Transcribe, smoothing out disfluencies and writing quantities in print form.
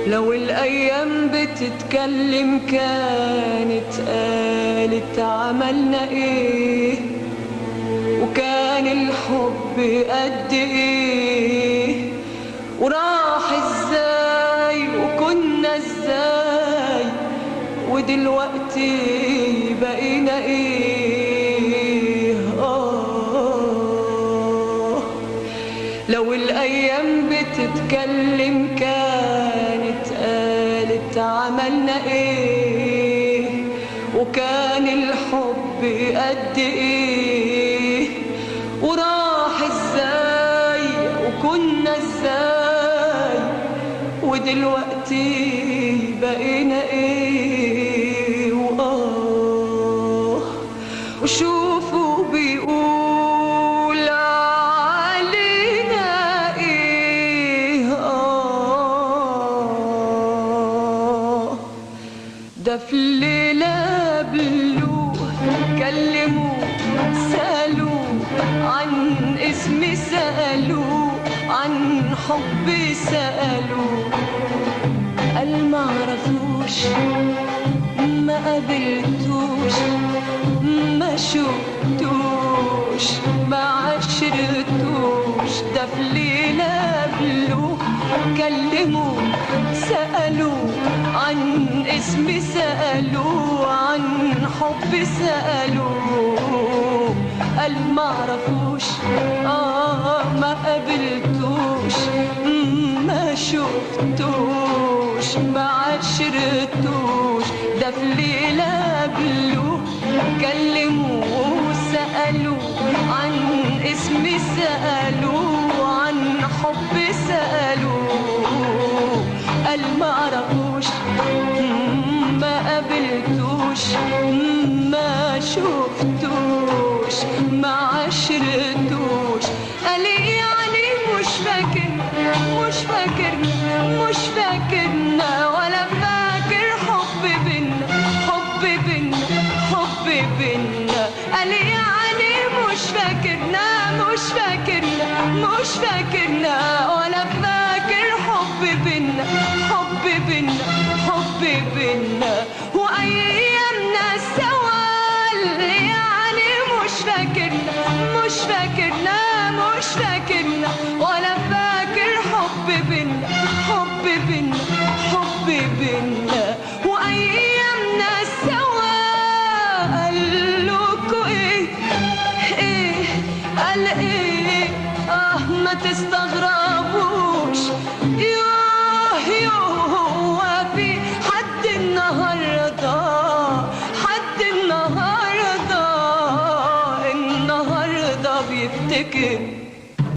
لو الأيام بتتكلم كانت قالت عملنا ايه، وكان الحب قد ايه، وراح ازاي وكنا ازاي، ودلوقتي بقينا ايه. لو الأيام بتتكلم كانت قالت عملنا ايه، وكان الحب قد ايه، وراح ازاي وكنا ازاي، ودلوقتي بقينا ايه. وشوفوا بيقول علينا ايه. ده في الليلة بلوه كلموه سألوه عن اسمي، سألوه عن حبي، سألوه قال معرفوش، ما قابلتوش، ما شفتوش، ما عشرتوش. ده في ليلة بلوه كلموه سألوه عن اسمي، سألوه عن حبي، سألوه قال معرفوش، ما قابلتوش، ما شفتوش، ما عشرتوش. ده في ليلة بلوه كلموه سألوه عن اسمي، سألوه عن حبي، سألوه قال معرفوش، ما قابلتوش، ما شفتوش، ما عشرتوش. قال يعني مش فاكر، مش فاكر، مش فاكرنا، ولا فاكر حب بينا، حب بينا، حب بينا. قال يعني مش فاكرنا، مش فاكرنا، مش فاكرنا، ولا فاكر حب بينا، حب بينا، حب بينا. وأيامنا سوا يعني مش فاكرنا، مش فاكرنا، مش فاكرنا، ولا فاكر حب بينا، حب بينا، حب بينا. وأيامنا سوا قالوكوا ايه، ايه قال ايه. ما تستغربوش، يوه يوه هو في حد النهارده، حد النهارده، النهارده بيفتكر